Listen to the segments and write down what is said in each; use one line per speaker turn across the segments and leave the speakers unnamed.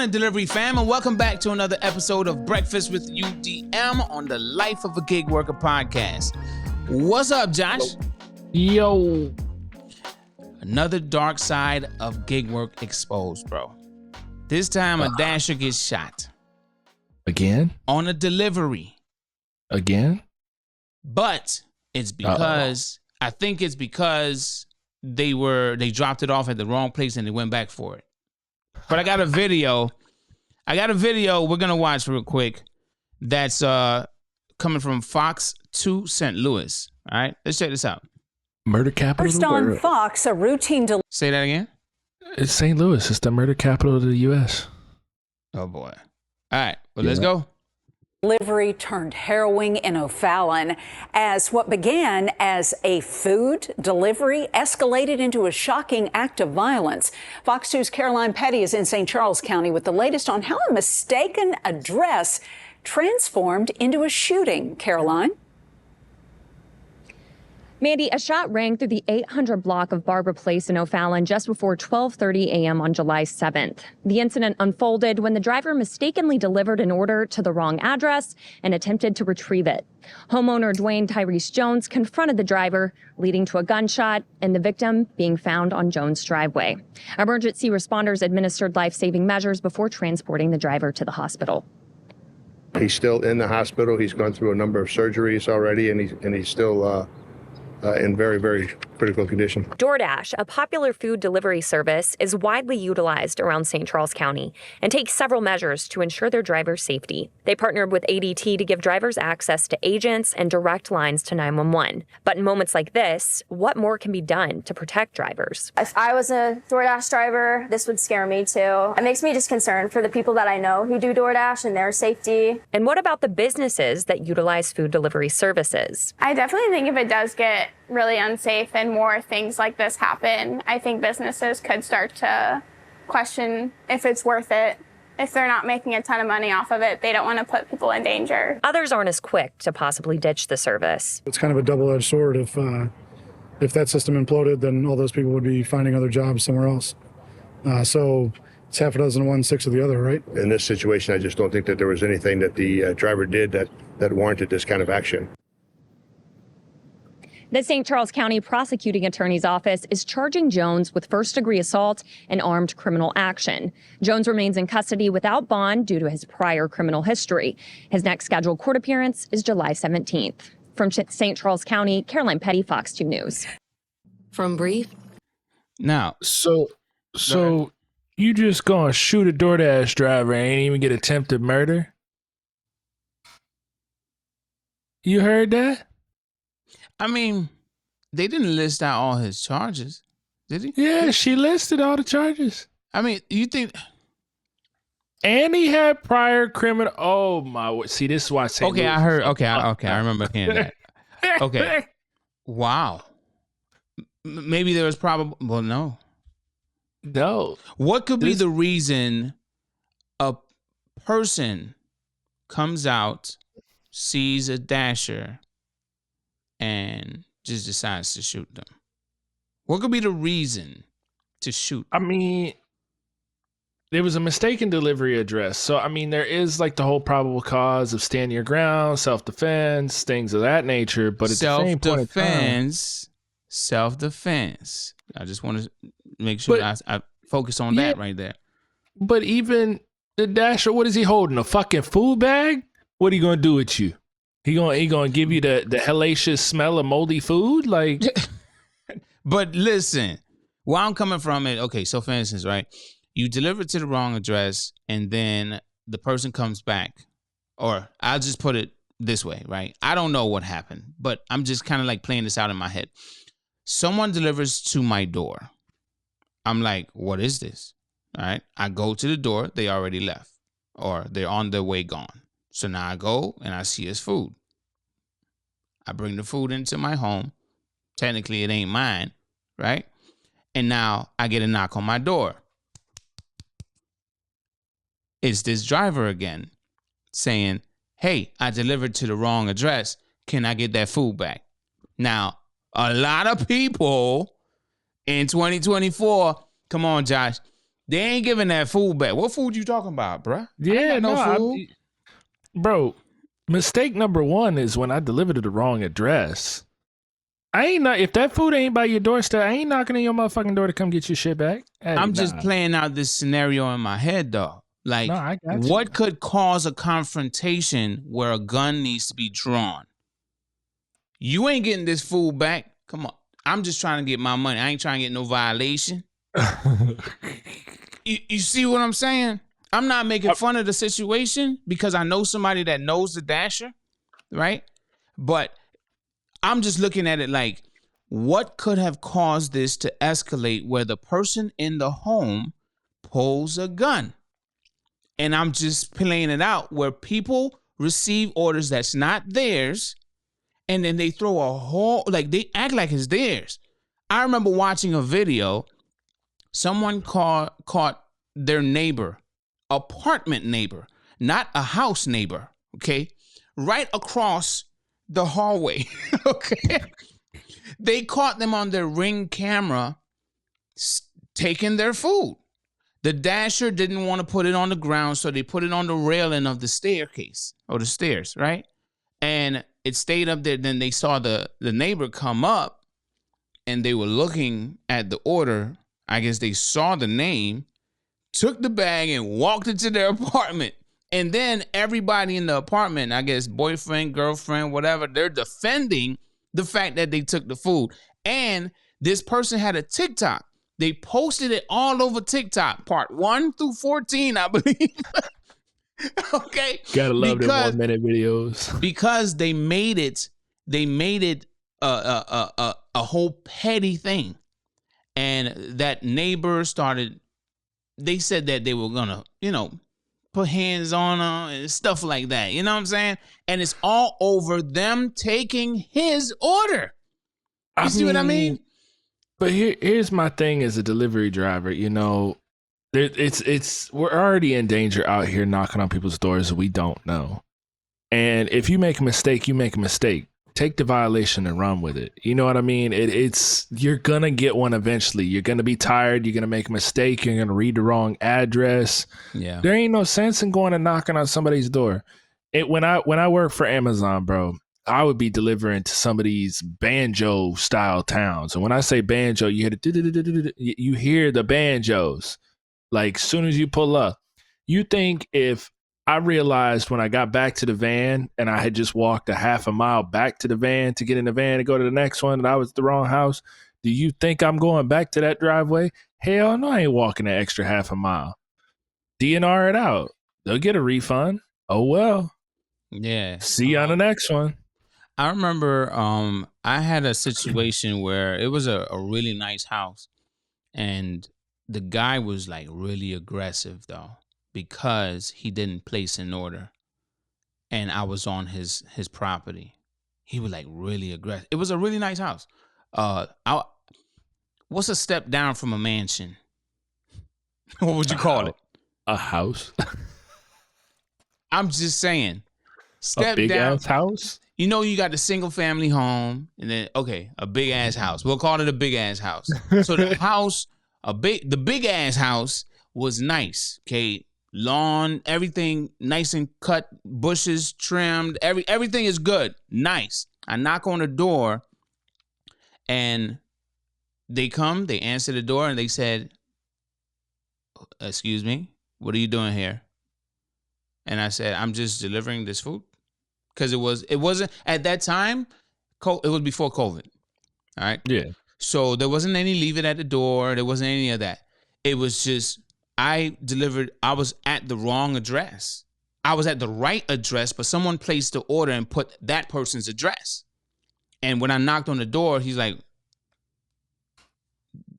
morning, delivery fam, and welcome back to another episode of Breakfast with UDM on the Life of a Gig Worker podcast. What's up, Josh?
Yo.
Another dark side of gig work exposed, bro. This time, a dasher gets shot.
Again?
On a delivery.
Again?
But it's because, I think it's because they dropped it off at the wrong place and they went back for it. But I got a video we're going to watch real quick that's coming from Fox 2 St. Louis. All right, let's check this out.
Murder capital?
First on Fox, a routine
Say that again?
It's St. Louis. It's the murder capital of the U.S.
Oh, boy. All right, well, let's go.
delivery turned harrowing in O'Fallon as what began as a food delivery escalated into a shocking act of violence. Fox 2's Caroline Petty is in St. Charles County with the latest on how a mistaken address transformed into a shooting. Caroline?
Mandy, a shot rang through the 800 block of Barbara Place in O'Fallon just before 12:30 a.m. on July 7th. The incident unfolded when the driver mistakenly delivered an order to the wrong address and attempted to retrieve it. Homeowner Dwayne Tyrese Jones confronted the driver, leading to a gunshot and the victim being found on Jones' driveway. Emergency responders administered life-saving measures before transporting the driver to the hospital.
He's still in the hospital. He's gone through a number of surgeries already, and he's still in very, very critical condition.
DoorDash, a popular food delivery service, is widely utilized around St. Charles County and takes several measures to ensure their drivers' safety. They partnered with ADT to give drivers access to agents and direct lines to 911. But in moments like this, what more can be done to protect drivers?
If I was a DoorDash driver, this would scare me too. It makes me just concerned for the people that I know who do DoorDash and their safety.
And what about the businesses that utilize food delivery services?
I definitely think if it does get really unsafe and more things like this happen, I think businesses could start to question if it's worth it. If they're not making a ton of money off of it, they don't want to put people in danger.
Others aren't as quick to possibly ditch the service.
It's kind of a double-edged sword. If that system imploded, then all those people would be finding other jobs somewhere else. So it's half a dozen of one, six of the other, right?
In this situation, I just don't think that there was anything that the driver did that warranted this kind of action.
The St. Charles County Prosecuting Attorney's Office is charging Jones with first-degree assault and armed criminal action. Jones remains in custody without bond due to his prior criminal history. His next scheduled court appearance is July 17th. From St. Charles County, Caroline Petty, Fox 2 News.
From Brief.
Now,
So you just gonna shoot a DoorDash driver and ain't even get attempted murder? You heard that?
I mean, they didn't list out all his charges, did he?
Yeah, she listed all the charges.
I mean, you think...
And he had prior criminal... Oh, my... See, this is why... St.
Okay,
Louis
I heard... Okay, I remember hearing that. Okay. Wow. Maybe there was probably... Well, no.
No.
What could be the reason a person comes out, sees a dasher, and just decides to shoot them? What could be the reason to shoot?
I mean, there was a mistaken delivery address. So, I mean, there is like the whole probable cause of stand your ground, self-defense, things of that nature. But at the same point in time, self-defense. I just want to make sure I focus on that right there. But even the dasher, what is he holding? A fucking food bag? What are you going to do with you? He gonna give you the hellacious smell of moldy food? Like,
but listen, where I'm coming from it, okay, so for instance, right, you deliver to the wrong address and then the person comes back, or I'll just put it this way, right? I don't know what happened, but I'm just kind of like playing this out in my head. Someone delivers to my door. I'm like, what is this? All right. I go to the door. They already left or they're on their way gone. So now I go and I see his food. I bring the food into my home. Technically, it ain't mine, right? And now I get a knock on my door. It's this driver again saying, hey, I delivered to the wrong address. Can I get that food back? Now, a lot of people in 2024, come on, Josh, They ain't giving that food back. What food you talking about, bruh?
Yeah,
no food.
Bro, mistake number one is when I delivered to the wrong address. If that food ain't by your doorstep, I ain't knocking on your motherfucking door to come get your shit back. Hey,
I'm just playing out this scenario in my head, though. Like, what could cause a confrontation where a gun needs to be drawn? You ain't getting this food back. Come on. I'm just trying to get my money. I ain't trying to get no violation. You see what I'm saying? I'm not making fun of the situation because I know somebody that knows the dasher, right? But I'm just looking at it like, what could have caused this to escalate where the person in the home pulls a gun? And I'm just playing it out where people receive orders that's not theirs, and then they throw a whole, like they act like it's theirs. I remember watching a video. Someone caught their neighbor, apartment neighbor, not a house neighbor, okay? Right across the hallway, okay? They caught them on their Ring camera taking their food. The dasher didn't want to put it on the ground, so they put it on the railing of the staircase or the stairs, right? And it stayed up there. Then they saw the neighbor come up, and they were looking at the order. I guess they saw the name, took the bag, and walked into their apartment. And then everybody in the apartment, I guess boyfriend, girlfriend, whatever, they're defending the fact that they took the food. And this person had a TikTok. They posted it all over TikTok, part 1 through 14, I believe. Okay.
Gotta love them 1 minute videos.
Because they made it a whole petty thing. And that neighbor they said that they were gonna, put hands on her and stuff like that. You know what I'm saying? And it's all over them taking his order. You see what I mean?
But here's my thing as a delivery driver, we're already in danger out here knocking on people's doors that we don't know. And if you make a mistake, you make a mistake. Take the violation and run with it. You know what I mean? You're gonna get one eventually. You're gonna be tired. You're gonna make a mistake. You're gonna read the wrong address.
Yeah.
There ain't no sense in going and knocking on somebody's door. When I worked for Amazon, bro, I would be delivering to some of these banjo style towns. And when I say banjo, you hear the banjos. Like soon as you pull up, you think if I realized when I got back to the van and I had just walked a half a mile back to the van to get in the van and go to the next one and I was at the wrong house, do you think I'm going back to that driveway? Hell no, I ain't walking an extra half a mile. DNR it out. They'll get a refund. Oh, well.
Yeah.
See you on the next one.
I remember I had a situation where it was a really nice house. And the guy was like really aggressive, though, because he didn't place an order. And I was on his property. He was like really aggressive. It was a really nice house. What's a step down from a mansion? What would you call it?
A house?
I'm just saying.
Step a big down. Ass house?
You got the single family home and then, a big ass house. We'll call it a big ass house. So the house, the big ass house was nice. Okay. Lawn, everything nice and cut, bushes trimmed, everything is good. Nice. I knock on the door and they answer the door and they said, "Excuse me, what are you doing here?" And I said, "I'm just delivering this food." Because it wasn't at that time, it was before COVID. All right.
Yeah.
So there wasn't any leave it at the door. There wasn't any of that. It was just, I was at the wrong address. I was at the right address, but someone placed the order and put that person's address. And when I knocked on the door, he's like,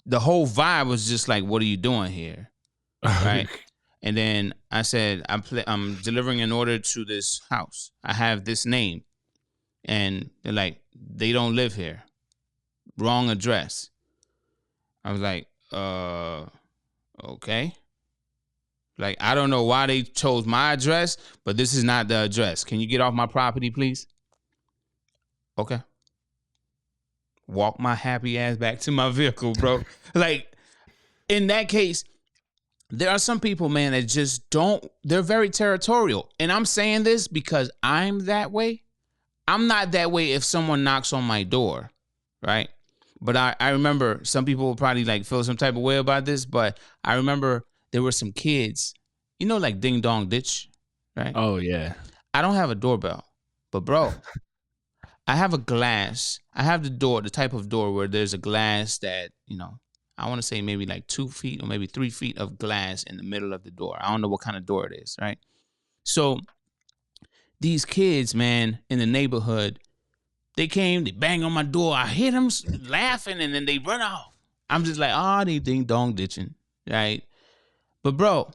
the whole vibe was just like, "What are you doing here?" Right. And then I said, I'm delivering an order to this house. I have this name. And they're like, "They don't live here. Wrong address." I was like, okay. Like, I don't know why they chose my address, but this is not the address. Can you get off my property, please? Okay. Walk my happy ass back to my vehicle, bro. Like, in that case, there are some people, man, that just don't, they're very territorial. And I'm saying this because I'm that way. I'm not that way if someone knocks on my door, right? But I remember some people will probably like feel some type of way about this, but I remember there were some kids, you know, like ding dong ditch, right?
Oh, yeah.
I don't have a doorbell, but bro, I have a glass. I have the door, the type of door where there's a glass that, you know, I want to say maybe like 2 feet or maybe 3 feet of glass in the middle of the door. I don't know what kind of door it is, right? So these kids, man, in the neighborhood, they came, they bang on my door. I hear them laughing and then they run off. I'm just like, oh, they ding dong ditching, right? But bro,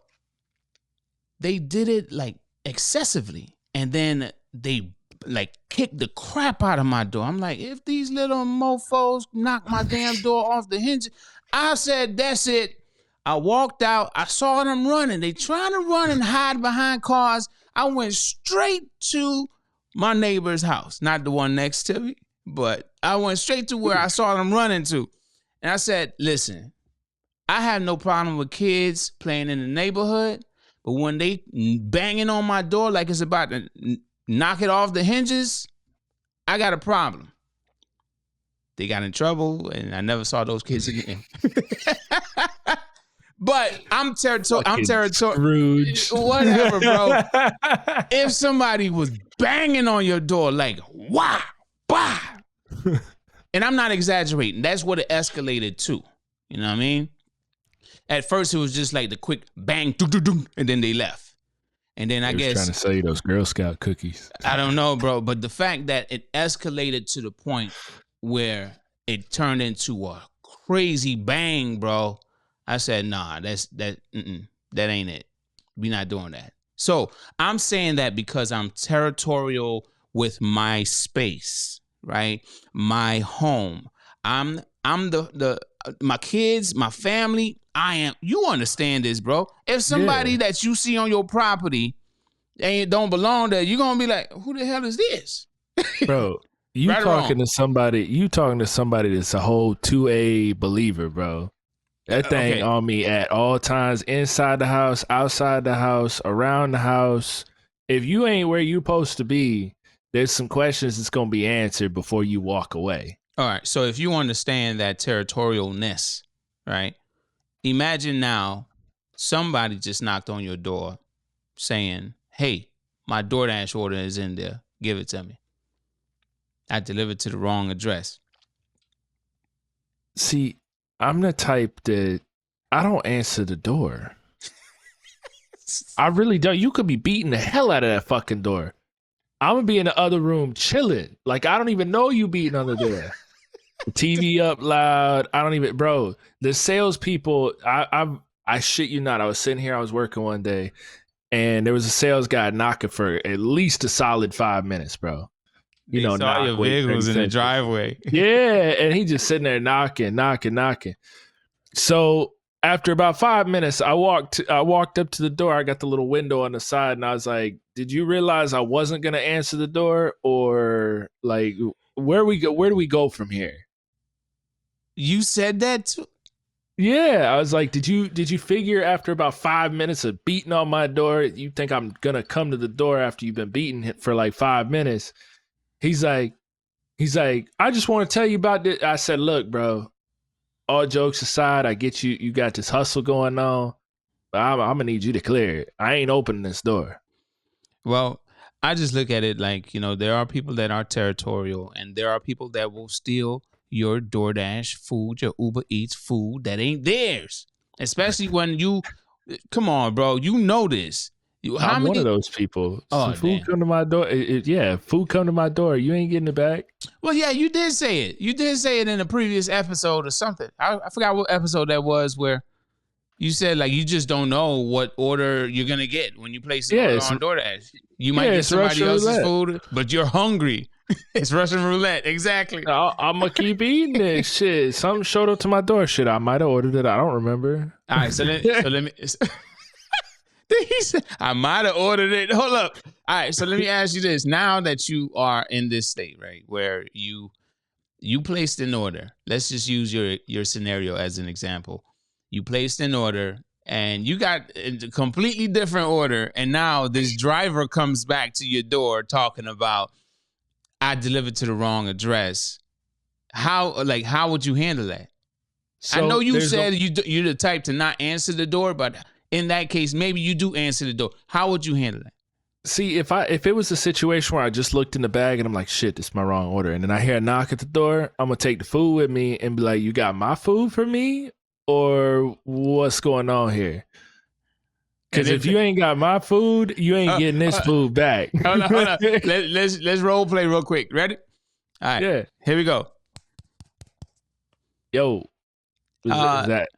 they did it like excessively. And then they like kicked the crap out of my door. I'm like, if these little mofos knock my damn door off the hinge, I said, that's it. I walked out. I saw them running. They trying to run and hide behind cars. I went straight to my neighbor's house, not the one next to me, but I went straight to where I saw them running to. And I said, listen, I have no problem with kids playing in the neighborhood, but when they banging on my door like it's about to knock it off the hinges, I got a problem. They got in trouble, and I never saw those kids again. But I'm territorial.
Scrooge.
Whatever, bro. If somebody was banging on your door like, wow, bah, and I'm not exaggerating, that's what it escalated to. You know what I mean? At first, it was just like the quick bang, and then they left. And then I guess
trying to sell you those Girl Scout cookies.
I don't know, bro. But the fact that it escalated to the point where it turned into a crazy bang, bro. I said, nah, that ain't it. We not doing that. So I'm saying that because I'm territorial with my space, right? My home. I'm the my kids, my family. I am. You understand this, bro? If somebody that you see on your property and it don't belong there, you're gonna be like, who the hell is this,
bro? You right talking to somebody? You talking to somebody that's a whole 2A believer, bro? That thing on me at all times, inside the house, outside the house, around the house. If you ain't where you supposed to be, there's some questions that's going to be answered before you walk away.
All right. So if you understand that territorialness, right? Imagine now somebody just knocked on your door saying, hey, my DoorDash order is in there. Give it to me. I delivered to the wrong address.
See, I'm the type that I don't answer the door. I really don't. You could be beating the hell out of that fucking door. I'm going to be in the other room chilling. Like, I don't even know you beating on the door. TV up loud. I don't even, bro, the salespeople, I shit you not. I was sitting here, I was working one day, and there was a sales guy knocking for at least a solid 5 minutes, bro.
You know, saw your vehicles in the driveway.
Yeah, and he just sitting there knocking. So after about 5 minutes, I walked up to the door. I got the little window on the side, and I was like, "Did you realize I wasn't gonna answer the door, or like where do we go from here?"
You said that too?
Yeah, I was like, "Did you figure after about 5 minutes of beating on my door, you think I'm gonna come to the door after you've been beating for like 5 minutes?" He's like, I just want to tell you about this. I said, look, bro, all jokes aside, I get you got this hustle going on, but I'm going to need you to clear it. I ain't opening this door.
Well, I just look at it like, you know, there are people that are territorial, and there are people that will steal your DoorDash food, your Uber Eats food that ain't theirs. Especially when you, come on, bro, you know this.
I'm one of those people. Food come to my door. Food come to my door. You ain't getting it back.
Well, yeah, you did say it. You did say it in a previous episode or something. I forgot what episode that was where you said like you just don't know what order you're gonna get when you place the order on DoorDash. You might get somebody else's food, but you're hungry. It's Russian roulette. Exactly.
I'm gonna keep eating this shit. Something showed up to my door. Shit, I might have ordered it. I don't remember.
All right, so let me. He said, I might have ordered it. Hold up. All right, so let me ask you this. Now that you are in this state, right, where you placed an order. Let's just use your scenario as an example. You placed an order and you got a completely different order, and now this driver comes back to your door talking about, I delivered to the wrong address. How would you handle that? So I know you said you're the type to not answer the door, but in that case, maybe you do answer the door. How would you handle that?
See, if it was a situation where I just looked in the bag and I'm like, shit, this is my wrong order, and then I hear a knock at the door, I'm gonna take the food with me and be like, you got my food for me, or what's going on here? Because if you ain't got my food, you ain't getting this food back.
Hold on. Let's role play real quick. Ready? All right.
Yeah.
Here we go.
Yo, is that?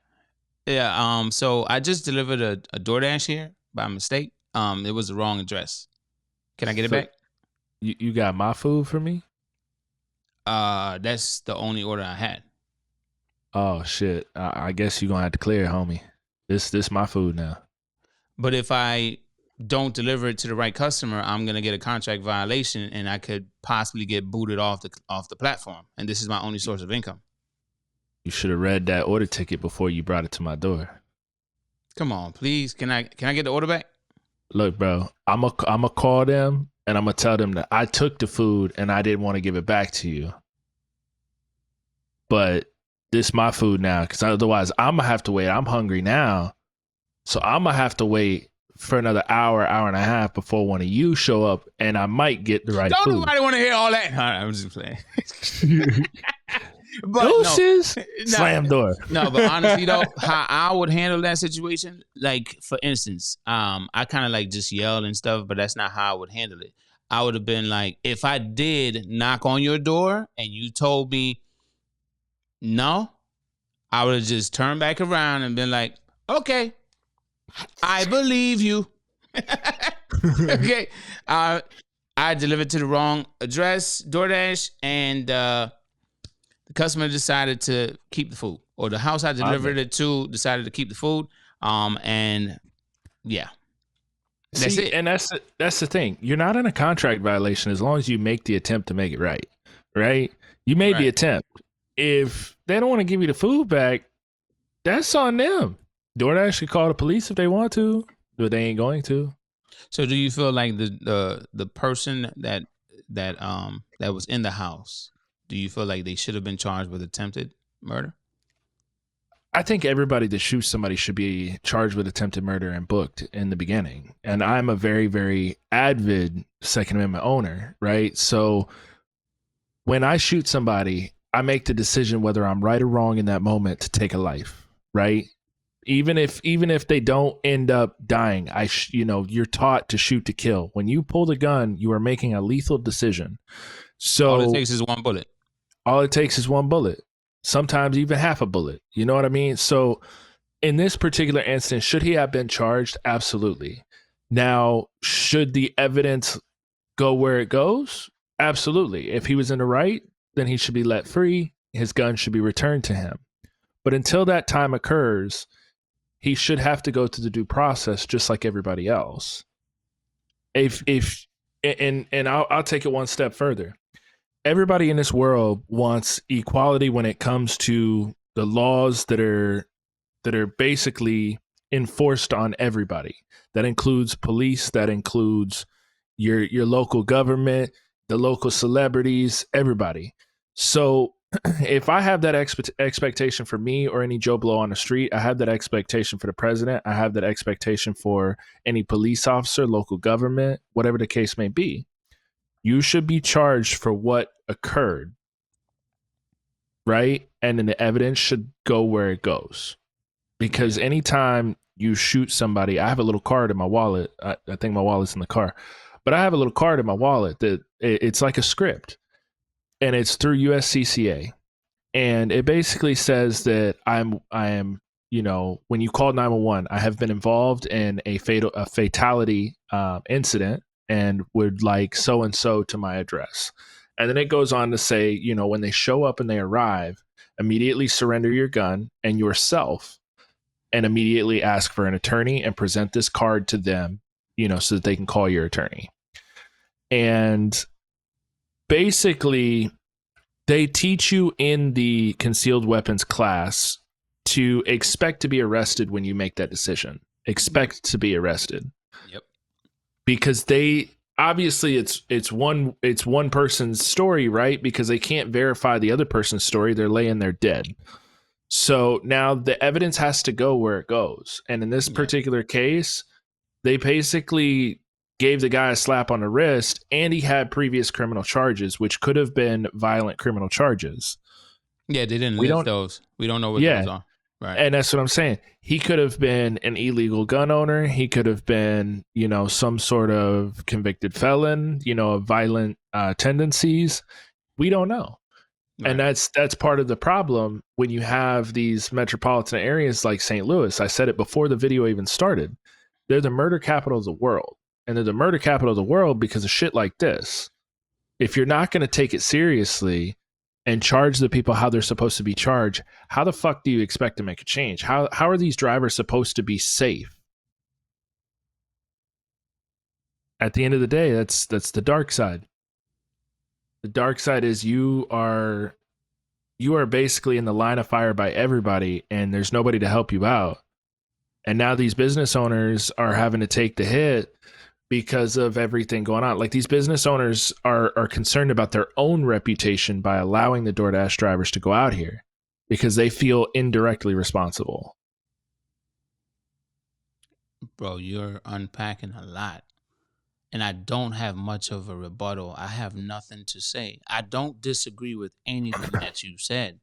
Yeah. So I just delivered a DoorDash here by mistake. It was the wrong address. Can I get it back?
You got my food for me?
That's the only order I had.
Oh shit! I guess you're gonna have to clear it, homie. This my food now.
But if I don't deliver it to the right customer, I'm gonna get a contract violation, and I could possibly get booted off the platform. And this is my only source of income.
You should have read that order ticket before you brought it to my door.
Come on, please. Can I get the order back?
Look, bro, I'm a call them and I'm gonna tell them that I took the food and I didn't want to give it back to you. But this my food now, because otherwise I'm gonna have to wait. I'm hungry now, so I'm gonna have to wait for another hour and a half before one of you show up, and I might get the right food.
Nobody want to hear all that. All right, I'm just playing. But
Deuces, slam door.
No, but honestly though, how I would handle that situation, like for instance, I kind of like just yell and stuff, but that's not how I would handle it. I would have been like, if I did knock on your door and you told me no, I would have just turned back around and been like, okay, I believe you. Okay, I delivered to the wrong address, DoorDash, and the customer decided to keep the food, or the house I delivered it to decided to keep the food. And yeah, that's it.
And that's the thing. You're not in a contract violation as long as you make the attempt to make it right. Right? You made the attempt. If they don't want to give you the food back, that's on them. DoorDash could call the police if they want to, but they ain't going to.
So, do you feel like the person that was in the house, do you feel like they should have been charged with attempted murder?
I think everybody that shoots somebody should be charged with attempted murder and booked in the beginning. And I'm a very, very avid Second Amendment owner, right? So when I shoot somebody, I make the decision whether I'm right or wrong in that moment to take a life, right? Even if they don't end up dying, you're taught to shoot to kill. When you pull the gun, you are making a lethal decision. So
all it takes is one bullet.
All it takes is one bullet. Sometimes even half a bullet. You know what I mean? So in this particular instance, should he have been charged? Absolutely. Now, should the evidence go where it goes? Absolutely. If he was in the right, then he should be let free. His gun should be returned to him. But until that time occurs, he should have to go through the due process just like everybody else. I'll take it one step further. Everybody in this world wants equality when it comes to the laws that are basically enforced on everybody. That includes police, that includes your local government, the local celebrities, everybody. So if I have that expectation for me or any Joe Blow on the street, I have that expectation for the president, I have that expectation for any police officer, local government, whatever the case may be. You should be charged for what occurred, right? And then the evidence should go where it goes. Because anytime you shoot somebody, I have a little card in my wallet. I think my wallet's in the car. But I have a little card in my wallet that it's like a script. And it's through USCCA. And it basically says that I am, when you call 911, I have been involved in a fatality incident and would like so-and-so to my address. And then it goes on to say, when they show up and they arrive, immediately surrender your gun and yourself and immediately ask for an attorney and present this card to them, so that they can call your attorney. And basically, they teach you in the concealed weapons class to expect to be arrested when you make that decision. Expect to be arrested.
Yep.
Because they obviously it's one person's story, right? Because they can't verify the other person's story. They're laying there dead. So now the evidence has to go where it goes. And in this particular case, they basically gave the guy a slap on the wrist, and he had previous criminal charges, which could have been violent criminal charges.
Yeah, they didn't list those. We don't know what those are. Right.
And that's what I'm saying. He could have been an illegal gun owner. He could have been, some sort of convicted felon, of violent tendencies. We don't know. Right. And that's part of the problem when you have these metropolitan areas like St. Louis. I said it before the video even started. They're the murder capital of the world. And they're the murder capital of the world because of shit like this. If you're not going to take it seriously and charge the people how they're supposed to be charged, how the fuck do you expect to make a change? How are these drivers supposed to be safe? At the end of the day, that's the dark side. The dark side is you are basically in the line of fire by everybody, and there's nobody to help you out. And now these business owners are having to take the hit because of everything going on. Like, these business owners are concerned about their own reputation by allowing the DoorDash drivers to go out here because they feel indirectly responsible.
Bro, you're unpacking a lot. And I don't have much of a rebuttal. I have nothing to say. I don't disagree with anything that you said.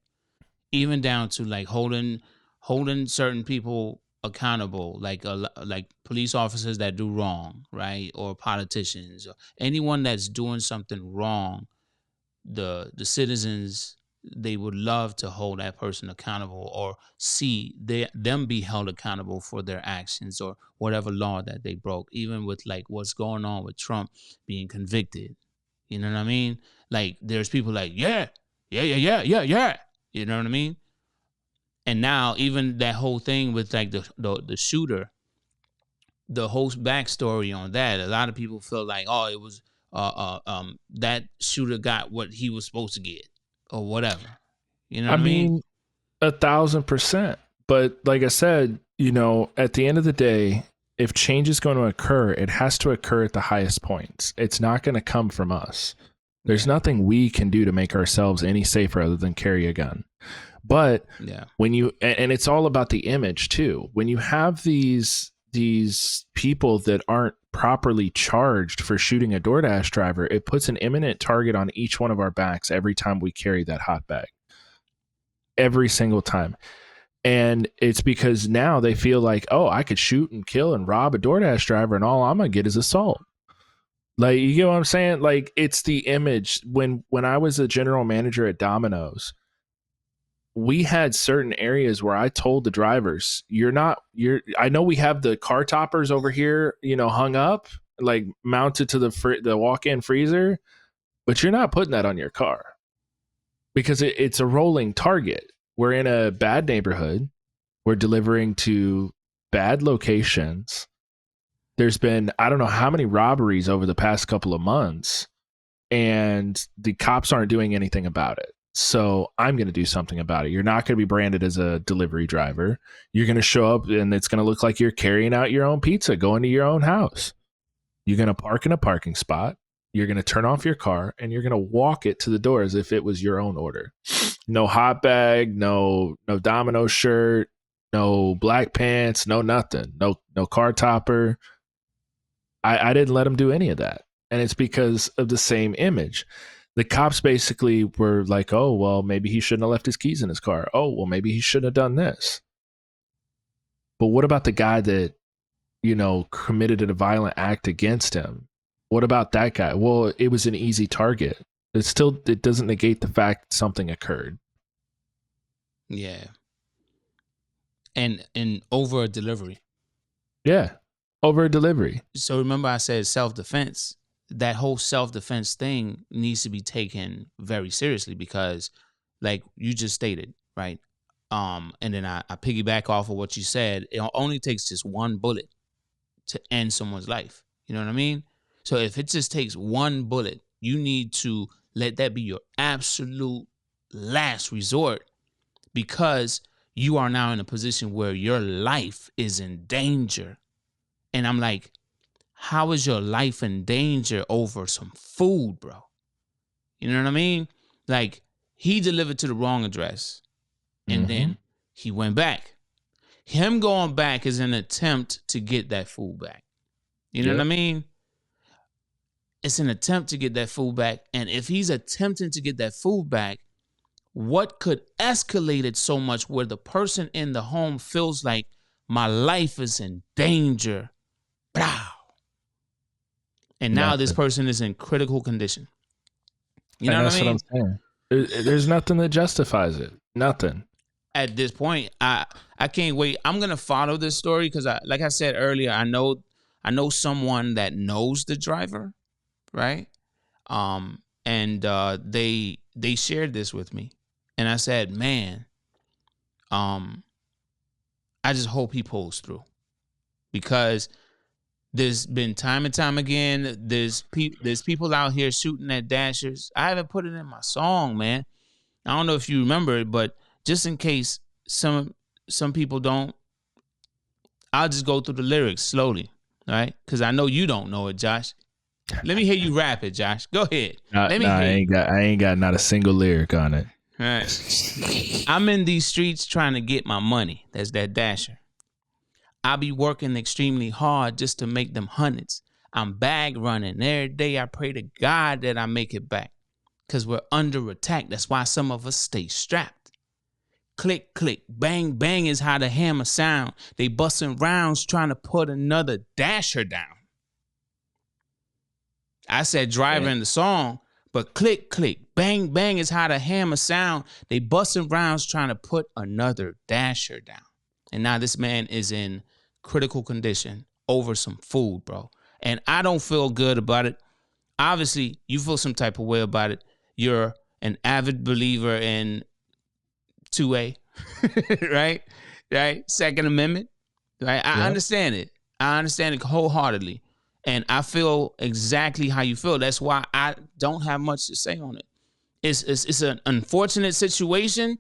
Even down to like holding certain people accountable, like police officers that do wrong, right? Or politicians, or anyone that's doing something wrong. The citizens, they would love to hold that person accountable or see them be held accountable for their actions or whatever law that they broke, even with like what's going on with Trump being convicted. You know what I mean? Like, there's people like, yeah. You know what I mean? And now even that whole thing with like the shooter, the whole backstory on that, a lot of people feel like, oh, it was that shooter got what he was supposed to get or whatever. You know what I mean?
1,000%. But like I said, at the end of the day, if change is going to occur, it has to occur at the highest points. It's not going to come from us. There's nothing we can do to make ourselves any safer other than carry a gun. But when and it's all about the image too. When you have these people that aren't properly charged for shooting a DoorDash driver, it puts an imminent target on each one of our backs every time we carry that hot bag. Every single time. And it's because now they feel like, oh, I could shoot and kill and rob a DoorDash driver and all I'm going to get is assault. Like, you get what I'm saying? Like, it's the image. When I was a general manager at Domino's, we had certain areas where I told the drivers, I know we have the car toppers over here, hung up, like mounted to the walk-in freezer, but you're not putting that on your car because it's a rolling target. We're in a bad neighborhood. We're delivering to bad locations. There's been, I don't know how many robberies over the past couple of months, and the cops aren't doing anything about it. So I'm going to do something about it. You're not going to be branded as a delivery driver. You're going to show up and it's going to look like you're carrying out your own pizza, going to your own house. You're going to park in a parking spot. You're going to turn off your car and you're going to walk it to the door as if it was your own order. No hot bag, no Domino shirt, no black pants, no nothing, no car topper. I didn't let them do any of that. And it's because of the same image. The cops basically were like, oh, well, maybe he shouldn't have left his keys in his car. Oh, well, maybe he shouldn't have done this. But what about the guy that, committed a violent act against him? What about that guy? Well, it was an easy target. It doesn't negate the fact something occurred.
Yeah. And over a delivery.
Yeah. Over a delivery.
So remember I said self-defense. That whole self-defense thing needs to be taken very seriously because, like you just stated, right? And then I piggyback off of what you said. It only takes just one bullet to end someone's life. You know what I mean? So if it just takes one bullet, you need to let that be your absolute last resort because you are now in a position where your life is in danger. And I'm like, how is your life in danger over some food, bro? You know what I mean? Like, he delivered to the wrong address, and then he went back. Him going back is an attempt to get that food back. You know what I mean? It's an attempt to get that food back. And if he's attempting to get that food back, what could escalate it so much where the person in the home feels like my life is in danger? Blah. And now this person is in critical condition. You know what I mean?
That's what I'm saying. There's nothing that justifies it. Nothing.
At this point, I can't wait. I'm gonna follow this story because, like I said earlier, I know someone that knows the driver, right? And they shared this with me, and I said, man, I just hope he pulls through, because there's been time and time again, there's people out here shooting at dashers. I haven't put it in my song, man. I don't know if you remember it, but just in case some people don't, I'll just go through the lyrics slowly, right? Because I know you don't know it, Josh. Let me hear you rap it, Josh. Go ahead.
I ain't got not a single lyric on it.
All right. I'm in these streets trying to get my money. That's that dasher. I be working extremely hard just to make them hundreds. I'm bag running. Every day I pray to God that I make it back. Because we're under attack. That's why some of us stay strapped. Click, click, bang, bang is how the hammer sound. They busting rounds trying to put another dasher down. I said driver in the song, but click, click, bang, bang is how the hammer sound. They busting rounds trying to put another dasher down. And now this man is in critical condition over some food, bro. And I don't feel good about it. Obviously, you feel some type of way about it. You're an avid believer in 2A, right? Right? Second Amendment, right? I understand it. I understand it wholeheartedly. And I feel exactly how you feel. That's why I don't have much to say on it. It's an unfortunate situation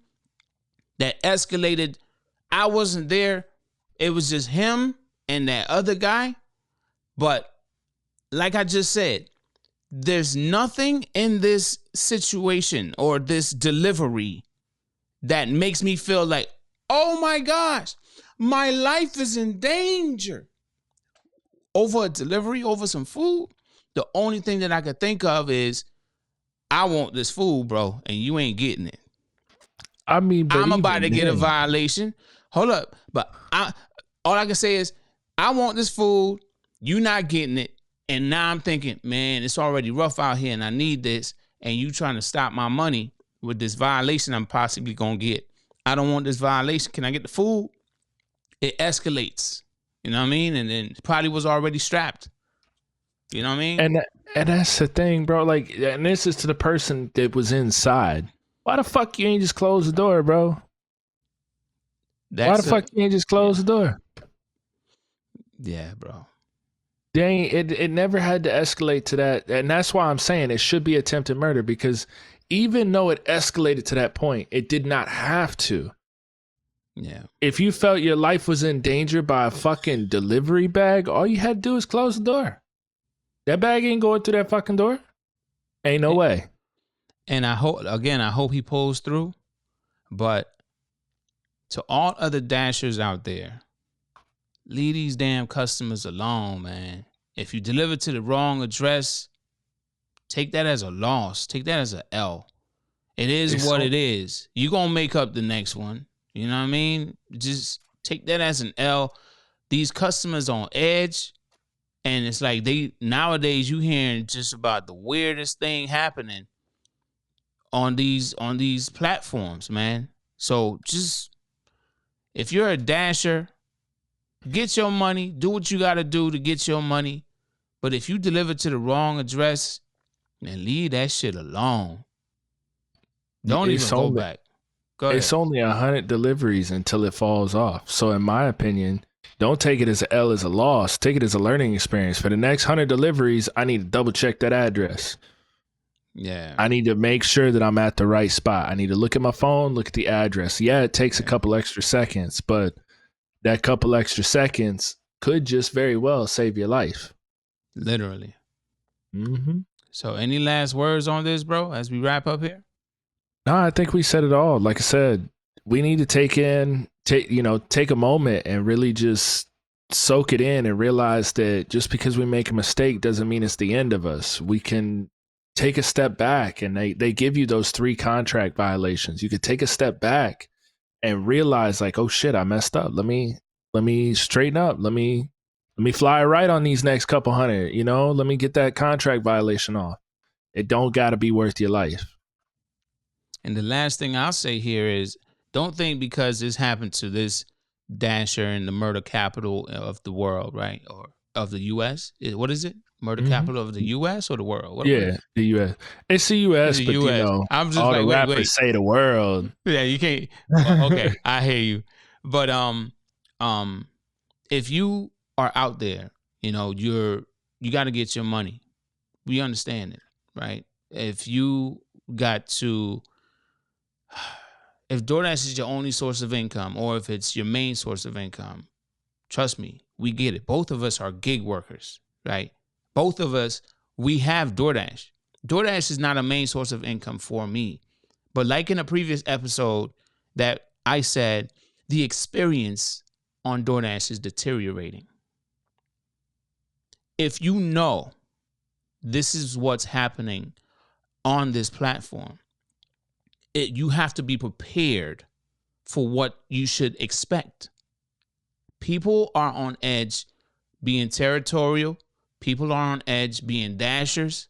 that escalated. I wasn't there. It was just him and that other guy. But like I just said, there's nothing in this situation or this delivery that makes me feel like, oh my gosh, my life is in danger. Over a delivery, over some food, the only thing that I could think of is, I want this food, bro, and you ain't getting it.
I mean, but
I'm about to get a violation. Hold up. But all I can say is, I want this food, you not getting it, and now I'm thinking, man, it's already rough out here and I need this, and you trying to stop my money with this violation I'm possibly going to get. I don't want this violation. Can I get the food? It escalates. You know what I mean? And then probably was already strapped. You know what I mean?
And that's the thing, bro. Like, and this is to the person that was inside. Why the fuck you ain't just close the door, bro? Why the fuck you ain't just close the door?
Yeah, bro.
Dang, it never had to escalate to that. And that's why I'm saying it should be attempted murder, because even though it escalated to that point, it did not have to.
Yeah.
If you felt your life was in danger by a fucking delivery bag, all you had to do is close the door. That bag ain't going through that fucking door. Ain't no way.
And I hope he pulls through. But to all other dashers out there, leave these damn customers alone, man. If you deliver to the wrong address, take that as a loss. Take that as a L. It is what it is. You're going to make up the next one. You know what I mean? Just take that as an L. These customers on edge, and it's like nowadays you hearing just about the weirdest thing happening on these platforms, man. So just, if you're a dasher, get your money, do what you got to do to get your money. But if you deliver to the wrong address, then leave that shit alone. Don't even go back.
It's only 100 deliveries until it falls off. So in my opinion, don't take it as an L as a loss. Take it as a learning experience. For the next 100 deliveries, I need to double check that address.
Yeah.
I need to make sure that I'm at the right spot. I need to look at my phone, look at the address. Yeah, it takes a couple extra seconds, but that couple extra seconds could just very well save your life.
Literally.
Mm-hmm.
So any last words on this, bro, as we wrap up here?
No, I think we said it all. Like I said, we need to take a moment and really just soak it in and realize that just because we make a mistake doesn't mean it's the end of us. We can take a step back, and they give you those 3 contract violations. You could take a step back and realize like, oh shit, I messed up. Let me straighten up. Let me fly right on these next couple hundred, let me get that contract violation off. It don't got to be worth your life.
And the last thing I'll say here is, don't think because this happened to this dasher in the murder capital of the world, right? Or of the U.S. What is it? Murder capital of the U.S. or the world? What
the U.S. It's the U.S., but US.
I'm just
all
like,
the rappers
wait.
say the world.
Yeah, you can't. Okay, I hear you. But if you are out there, you got to get your money. We understand it, right? If DoorDash is your only source of income, or if it's your main source of income, trust me, we get it. Both of us are gig workers, right? Both of us, we have DoorDash. DoorDash is not a main source of income for me. But like in a previous episode that I said, the experience on DoorDash is deteriorating. If you know this is what's happening on this platform, you have to be prepared for what you should expect. People are on edge being territorial. People are on edge being dashers.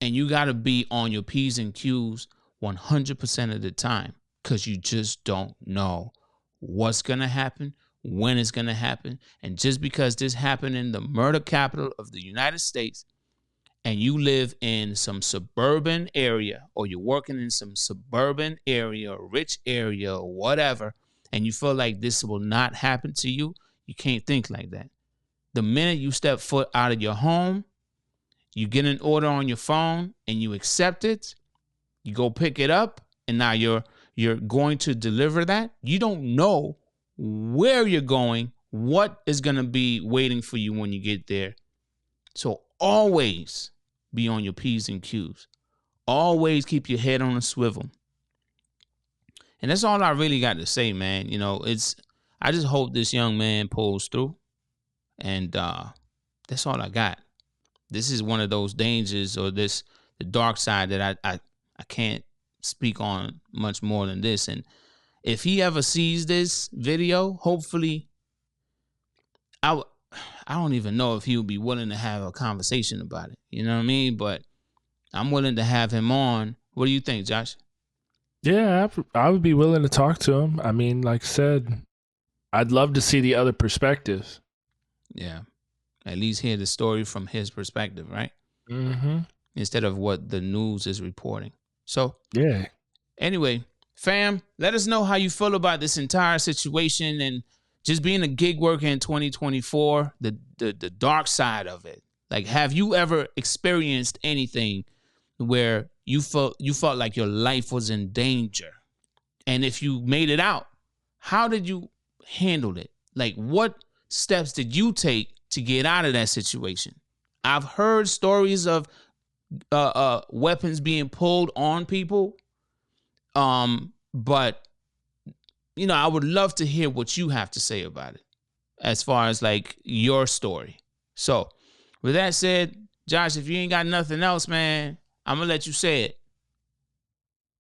And you got to be on your P's and Q's 100% of the time, because you just don't know what's going to happen, when it's going to happen. And just because this happened in the murder capital of the United States, and you live in some suburban area, or you're working in some suburban area, or rich area, or whatever, and you feel like this will not happen to you, you can't think like that. The minute you step foot out of your home, you get an order on your phone and you accept it, you go pick it up, and now you're going to deliver that. You don't know where you're going, what is going to be waiting for you when you get there. So always be on your P's and Q's. Always keep your head on a swivel. And that's all I really got to say, man. I just hope this young man pulls through. And that's all I got. This is one of those dangers, or the dark side that I can't speak on much more than this. And if he ever sees this video, hopefully, I don't even know if he would be willing to have a conversation about it. You know what I mean? But I'm willing to have him on. What do you think, Josh?
Yeah, I would be willing to talk to him. I mean, like I said, I'd love to see the other perspectives.
Yeah. At least hear the story from his perspective, right?
Mm-hmm.
Instead of what the news is reporting. So,
yeah.
Anyway, fam, let us know how you feel about this entire situation and just being a gig worker in 2024, the dark side of it. Like, have you ever experienced anything where you felt like your life was in danger? And if you made it out, how did you handle it? Like, what steps did you take to get out of that situation? I've heard stories of weapons being pulled on people. But I would love to hear what you have to say about it as far as like your story. So with that said, Josh, if you ain't got nothing else, man, I'm gonna let you say it.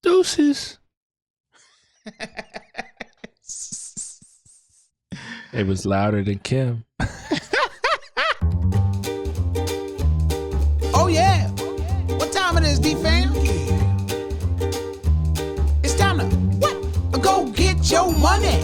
Deuces. It was louder than Kim.
Oh yeah. What time it is, D-Fam? It's time to go get your money.